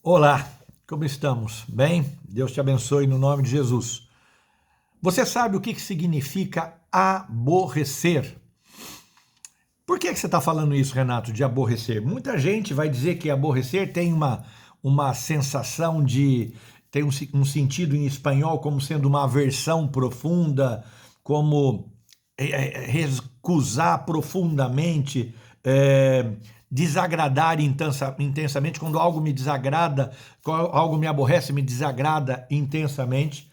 Olá, como estamos? Bem? Deus te abençoe no nome de Jesus. Você sabe o que significa aborrecer? Por que você está falando isso, Renato, de aborrecer? Muita gente vai dizer que aborrecer tem uma sensação de... tem um sentido em espanhol como sendo uma aversão profunda, como recusar profundamente, desagradar intensamente. Quando algo me desagrada, quando algo me aborrece, me desagrada intensamente.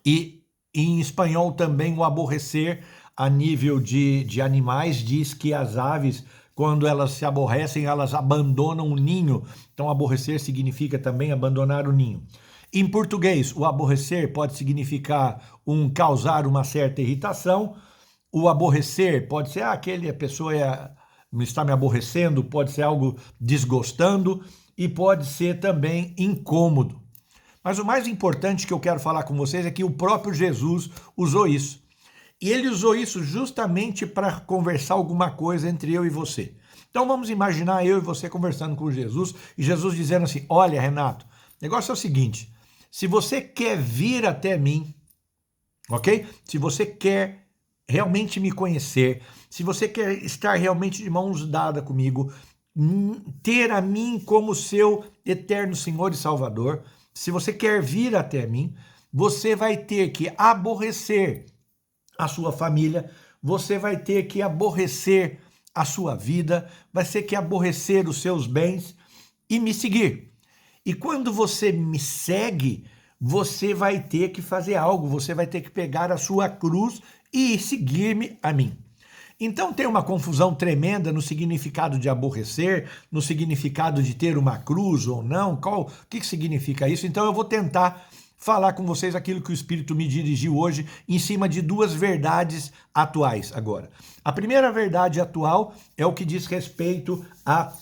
E em espanhol também o aborrecer a nível de animais diz que as aves, quando elas se aborrecem, elas abandonam o ninho. Então aborrecer significa também abandonar o ninho. Em português, o aborrecer pode significar causar uma certa irritação. O aborrecer pode ser a pessoa está me aborrecendo, pode ser algo desgostando e pode ser também incômodo. Mas o mais importante que eu quero falar com vocês é que o próprio Jesus usou isso. E ele usou isso justamente para conversar alguma coisa entre eu e você. Então vamos imaginar eu e você conversando com Jesus e Jesus dizendo assim: olha, Renato, o negócio é o seguinte, se você quer vir até mim, ok? Se você quer realmente me conhecer, se você quer estar realmente de mãos dadas comigo, ter a mim como seu eterno Senhor e Salvador, se você quer vir até mim, você vai ter que aborrecer a sua família, você vai ter que aborrecer a sua vida, vai ter que aborrecer os seus bens e me seguir. E quando você me segue, você vai ter que fazer algo, você vai ter que pegar a sua cruz e seguir-me a mim. Então tem uma confusão tremenda no significado de aborrecer, no significado de ter uma cruz ou não, o que significa isso? Então eu vou tentar falar com vocês aquilo que o Espírito me dirigiu hoje em cima de duas verdades atuais agora. A primeira verdade atual é o que diz respeito à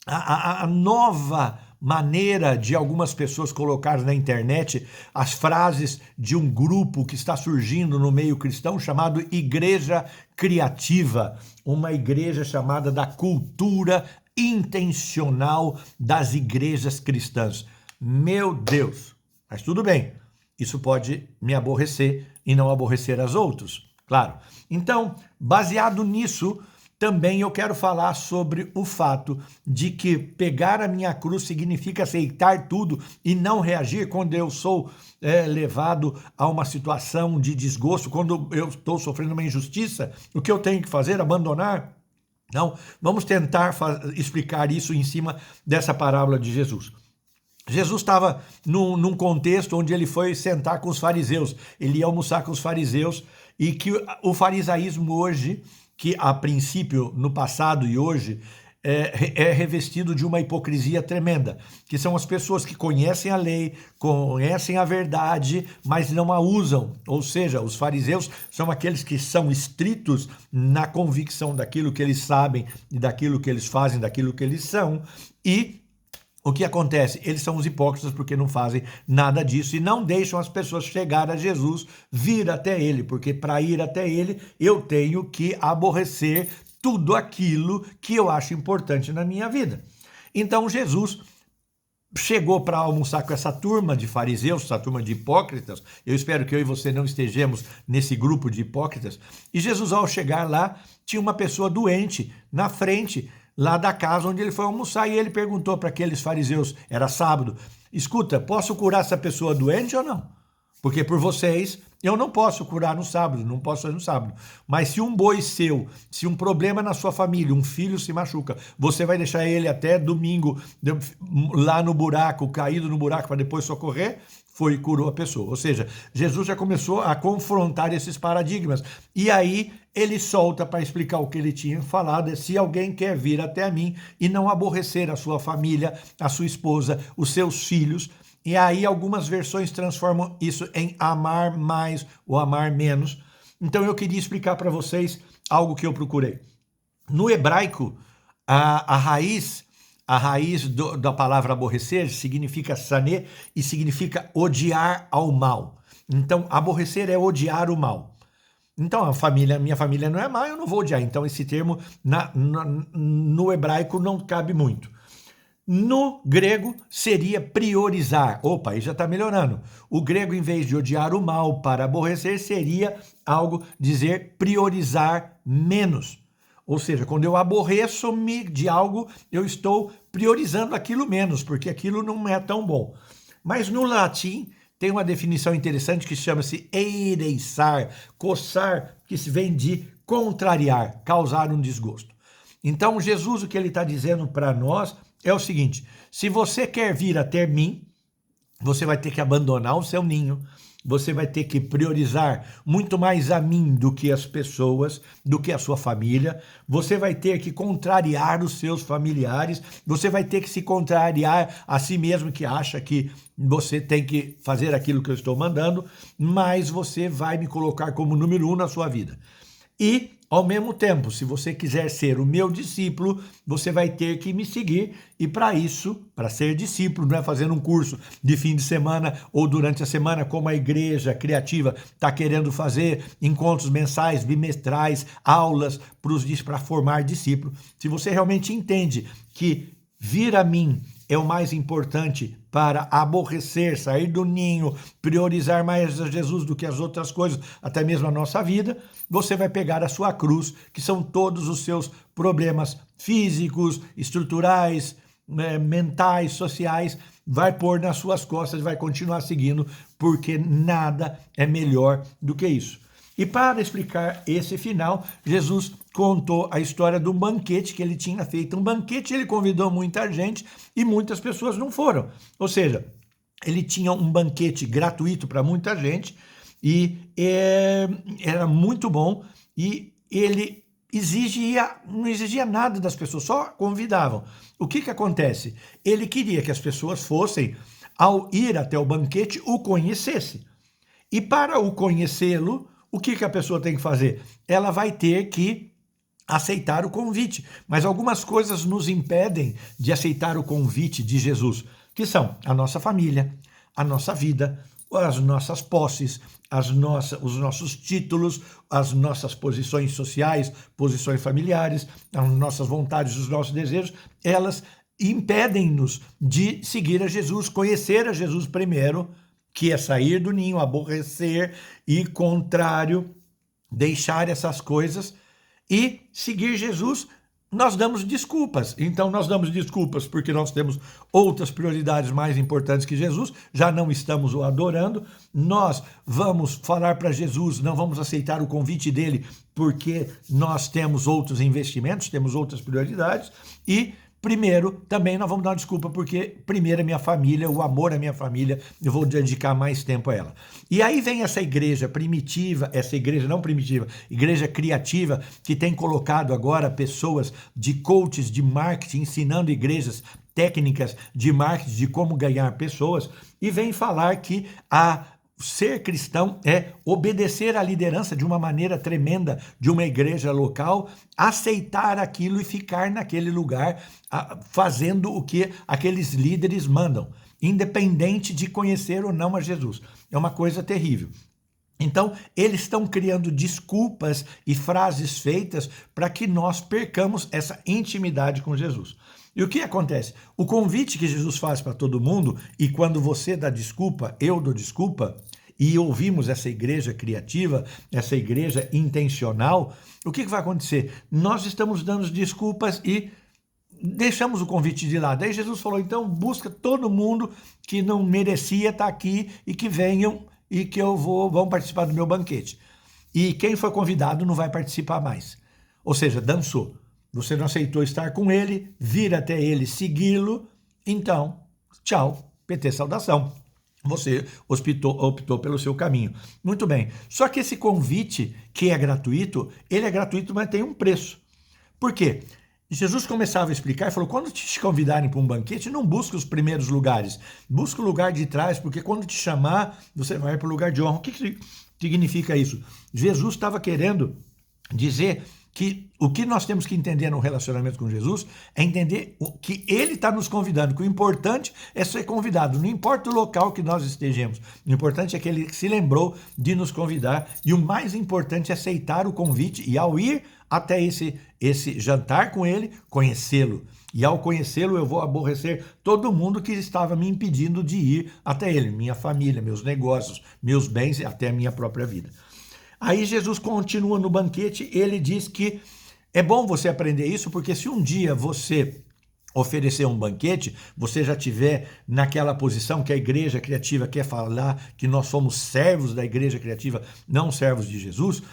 a nova maneira de algumas pessoas colocar na internet as frases de um grupo que está surgindo no meio cristão chamado Igreja Criativa, uma igreja chamada da cultura intencional das igrejas cristãs. Meu Deus, mas tudo bem, isso pode me aborrecer e não aborrecer as outros, claro. Então, baseado nisso, também eu quero falar sobre o fato de que pegar a minha cruz significa aceitar tudo e não reagir quando eu sou levado a uma situação de desgosto, quando eu estou sofrendo uma injustiça. O que eu tenho que fazer? Abandonar? Não, vamos tentar explicar isso em cima dessa parábola de Jesus. Jesus estava num contexto onde ele foi sentar com os fariseus, ele ia almoçar com os fariseus, e que o farisaísmo hoje, que a princípio, no passado e hoje, é revestido de uma hipocrisia tremenda, que são as pessoas que conhecem a lei, conhecem a verdade, mas não a usam. Ou seja, os fariseus são aqueles que são estritos na convicção daquilo que eles sabem, daquilo que eles fazem, daquilo que eles são, e o que acontece? Eles são os hipócritas porque não fazem nada disso e não deixam as pessoas chegar a Jesus, vir até ele, porque para ir até ele eu tenho que aborrecer tudo aquilo que eu acho importante na minha vida. Então Jesus chegou para almoçar com essa turma de fariseus, essa turma de hipócritas. Eu espero que eu e você não estejamos nesse grupo de hipócritas. E Jesus, ao chegar lá, tinha uma pessoa doente na frente lá da casa onde ele foi almoçar, e ele perguntou para aqueles fariseus, era sábado: escuta, posso curar essa pessoa doente ou não? Porque por vocês, eu não posso curar no sábado, não posso fazer no sábado. Mas se um boi seu, se um problema na sua família, um filho se machuca, você vai deixar ele até domingo lá no buraco, caído no buraco, para depois socorrer? Foi e curou a pessoa. Ou seja, Jesus já começou a confrontar esses paradigmas. E aí ele solta para explicar o que ele tinha falado: se alguém quer vir até mim e não aborrecer a sua família, a sua esposa, os seus filhos. E aí algumas versões transformam isso em amar mais ou amar menos. Então eu queria explicar para vocês algo que eu procurei. No hebraico, a raiz da palavra aborrecer significa sané e significa odiar ao mal. Então, aborrecer é odiar o mal. Então, minha família não é má, eu não vou odiar. Então, esse termo no hebraico não cabe muito. No grego seria priorizar. Opa, aí já está melhorando. O grego, em vez de odiar o mal para aborrecer, seria algo dizer priorizar menos. Ou seja, quando eu aborreço-me de algo, eu estou priorizando aquilo menos, porque aquilo não é tão bom. Mas no latim tem uma definição interessante que chama-se ereiçar, coçar, que se vem de contrariar, causar um desgosto. Então, Jesus, o que ele está dizendo para nós é o seguinte: se você quer vir até mim, você vai ter que abandonar o seu ninho, você vai ter que priorizar muito mais a mim do que as pessoas, do que a sua família, você vai ter que contrariar os seus familiares, você vai ter que se contrariar a si mesmo, que acha que você tem que fazer aquilo que eu estou mandando, mas você vai me colocar como número 1 na sua vida. E, ao mesmo tempo, se você quiser ser o meu discípulo, você vai ter que me seguir. E para isso, para ser discípulo, não é fazendo um curso de fim de semana ou durante a semana, como a igreja criativa está querendo fazer, encontros mensais, bimestrais, aulas para formar discípulo. Se você realmente entende que vir a mim é o mais importante para aborrecer, sair do ninho, priorizar mais a Jesus do que as outras coisas, até mesmo a nossa vida, você vai pegar a sua cruz, que são todos os seus problemas físicos, estruturais, mentais, sociais, vai pôr nas suas costas e vai continuar seguindo, porque nada é melhor do que isso. E para explicar esse final, Jesus contou a história de um banquete que ele tinha feito. Um banquete, ele convidou muita gente e muitas pessoas não foram. Ou seja, ele tinha um banquete gratuito para muita gente e era muito bom e ele não exigia nada das pessoas, só convidavam. O que acontece? Ele queria que as pessoas fossem, ao ir até o banquete, o conhecessem. E para o conhecê-lo, o que a pessoa tem que fazer? Ela vai ter que aceitar o convite. Mas algumas coisas nos impedem de aceitar o convite de Jesus, que são a nossa família, a nossa vida, as nossas posses, os nossos títulos, as nossas posições sociais, posições familiares, as nossas vontades, os nossos desejos, elas impedem-nos de seguir a Jesus, conhecer a Jesus primeiro, que é sair do ninho, aborrecer e contrário, deixar essas coisas e seguir Jesus. Nós damos desculpas. Então nós damos desculpas porque nós temos outras prioridades mais importantes que Jesus, já não estamos o adorando. Nós vamos falar para Jesus, não vamos aceitar o convite dele porque nós temos outros investimentos, temos outras prioridades e primeiro, também nós vamos dar uma desculpa, porque primeiro é minha família, o amor à minha família, eu vou dedicar mais tempo a ela. E aí vem essa igreja primitiva, essa igreja não primitiva, igreja criativa, que tem colocado agora pessoas de coaches de marketing, ensinando igrejas técnicas de marketing, de como ganhar pessoas, e vem falar que ser cristão é obedecer à liderança de uma maneira tremenda de uma igreja local, aceitar aquilo e ficar naquele lugar fazendo o que aqueles líderes mandam, independente de conhecer ou não a Jesus. É uma coisa terrível. Então, eles estão criando desculpas e frases feitas para que nós percamos essa intimidade com Jesus. E o que acontece? O convite que Jesus faz para todo mundo, e quando você dá desculpa, eu dou desculpa, e ouvimos essa igreja criativa, essa igreja intencional, o que vai acontecer? Nós estamos dando desculpas e deixamos o convite de lado. Aí Jesus falou, então busca todo mundo que não merecia estar aqui e que venham e que vão participar do meu banquete. E quem foi convidado não vai participar mais. Ou seja, dançou. Você não aceitou estar com ele, vir até ele, segui-lo, então, tchau, PT saudação. Você optou pelo seu caminho. Muito bem. Só que esse convite, que é gratuito, ele é gratuito, mas tem um preço. Por quê? Jesus começava a explicar e falou, quando te convidarem para um banquete, não busca os primeiros lugares, busca o lugar de trás, porque quando te chamar, você vai para o lugar de honra. O que significa isso? Jesus estava querendo dizer que o que nós temos que entender no relacionamento com Jesus é entender que ele está nos convidando, que o importante é ser convidado, não importa o local que nós estejamos, o importante é que ele se lembrou de nos convidar e o mais importante é aceitar o convite e ao ir até esse jantar com ele, conhecê-lo. e ao conhecê-lo eu vou aborrecer todo mundo que estava me impedindo de ir até ele, minha família, meus negócios, meus bens e até a minha própria vida. Aí Jesus continua no banquete, ele diz que é bom você aprender isso, porque se um dia você oferecer um banquete, você já tiver naquela posição que a igreja criativa quer falar, que nós somos servos da igreja criativa, não servos de Jesus,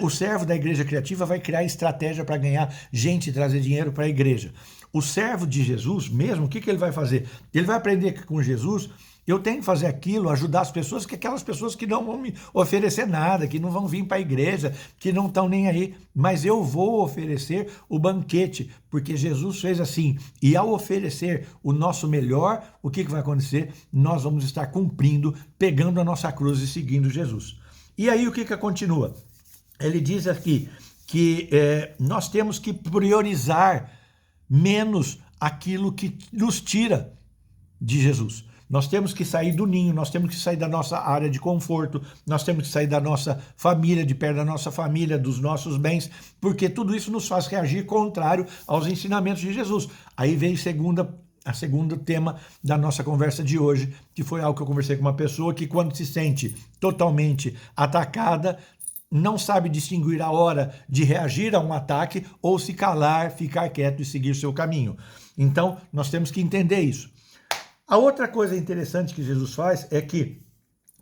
o servo da igreja criativa vai criar estratégia para ganhar gente e trazer dinheiro para a igreja. O servo de Jesus mesmo, o que ele vai fazer? Ele vai aprender que com Jesus eu tenho que fazer aquilo, ajudar as pessoas, que aquelas pessoas que não vão me oferecer nada, que não vão vir para a igreja, que não estão nem aí, mas eu vou oferecer o banquete, porque Jesus fez assim, e ao oferecer o nosso melhor, o que vai acontecer? Nós vamos estar cumprindo, pegando a nossa cruz e seguindo Jesus. E aí o que continua? Ele diz aqui que nós temos que priorizar menos aquilo que nos tira de Jesus. Nós temos que sair do ninho, nós temos que sair da nossa área de conforto, nós temos que sair da nossa família, de perto da nossa família, dos nossos bens, porque tudo isso nos faz reagir contrário aos ensinamentos de Jesus. Aí vem a segunda tema da nossa conversa de hoje, que foi algo que eu conversei com uma pessoa que quando se sente totalmente atacada, não sabe distinguir a hora de reagir a um ataque ou se calar, ficar quieto e seguir seu caminho. Então, nós temos que entender isso. A outra coisa interessante que Jesus faz é que,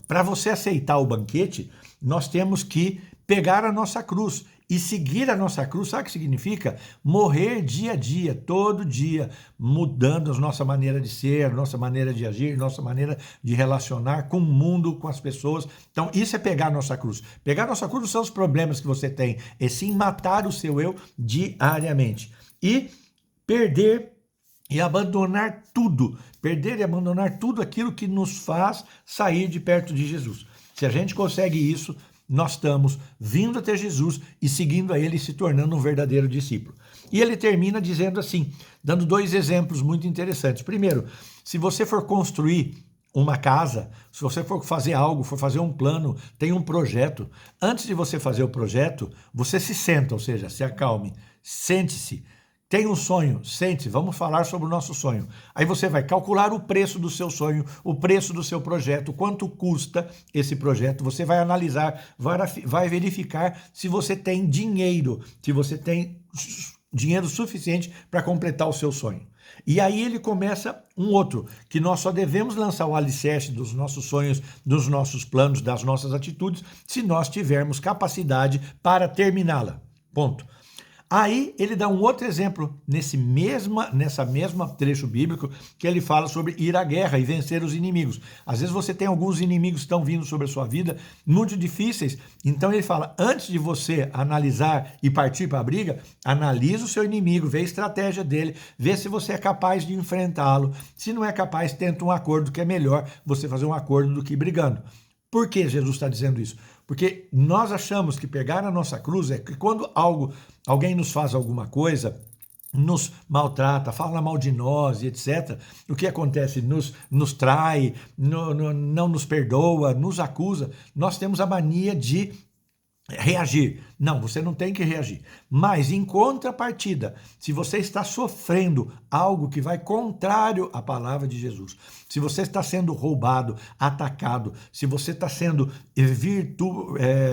para você aceitar o banquete, nós temos que pegar a nossa cruz e seguir a nossa cruz. Sabe o que significa? Morrer dia a dia, todo dia, mudando a nossa maneira de ser, nossa maneira de agir, nossa maneira de relacionar com o mundo, com as pessoas. Então, isso é pegar a nossa cruz. Pegar a nossa cruz não são os problemas que você tem, é sim matar o seu eu diariamente. E perder e abandonar tudo aquilo que nos faz sair de perto de Jesus. Se a gente consegue isso, nós estamos vindo até Jesus e seguindo a ele e se tornando um verdadeiro discípulo. E ele termina dizendo assim, dando 2 exemplos muito interessantes. Primeiro, se você for construir uma casa, se você for fazer algo, for fazer um plano, tem um projeto, antes de você fazer o projeto, você se senta, ou seja, se acalme, sente-se. Tem um sonho, sente, vamos falar sobre o nosso sonho. Aí você vai calcular o preço do seu sonho, o preço do seu projeto, quanto custa esse projeto, você vai analisar, vai verificar se você tem dinheiro, se você tem dinheiro suficiente para completar o seu sonho. E aí ele começa um outro, que nós só devemos lançar o alicerce dos nossos sonhos, dos nossos planos, das nossas atitudes, se nós tivermos capacidade para terminá-la. Ponto. Aí ele dá um outro exemplo nessa mesma trecho bíblico que ele fala sobre ir à guerra e vencer os inimigos. Às vezes você tem alguns inimigos que estão vindo sobre a sua vida muito difíceis, então ele fala, antes de você analisar e partir para a briga, analisa o seu inimigo, vê a estratégia dele, vê se você é capaz de enfrentá-lo. Se não é capaz, tenta um acordo, que é melhor você fazer um acordo do que brigando. Por que Jesus está dizendo isso? Porque nós achamos que pegar a nossa cruz é que quando alguém nos faz alguma coisa, nos maltrata, fala mal de nós e etc., o que acontece? Nos trai, não nos perdoa, nos acusa. Nós temos a mania de reagir. Não, você não tem que reagir. Mas, em contrapartida, se você está sofrendo algo que vai contrário à palavra de Jesus, se você está sendo roubado, atacado, se você está sendo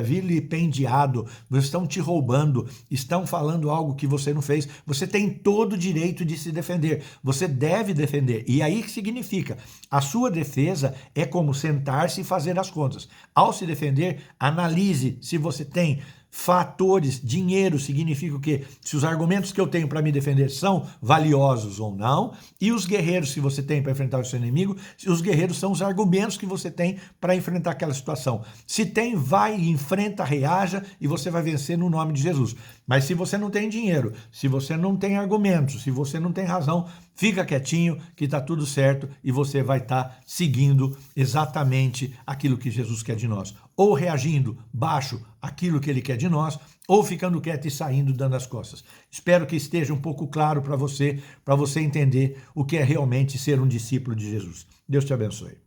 vilipendiado, estão te roubando, estão falando algo que você não fez, você tem todo o direito de se defender. Você deve defender. E aí que significa? A sua defesa é como sentar-se e fazer as contas. Ao se defender, analise se você tem fatores, dinheiro significa o quê? Se os argumentos que eu tenho para me defender são valiosos ou não, e os guerreiros que você tem para enfrentar o seu inimigo, os guerreiros são os argumentos que você tem para enfrentar aquela situação. Se tem, vai, enfrenta, reaja e você vai vencer no nome de Jesus. Mas se você não tem dinheiro, se você não tem argumentos, se você não tem razão, fica quietinho que está tudo certo e você vai estar seguindo exatamente aquilo que Jesus quer de nós. Ou reagindo baixo aquilo que ele quer de nós, ou ficando quieto e saindo dando as costas. Espero que esteja um pouco claro para você entender o que é realmente ser um discípulo de Jesus. Deus te abençoe.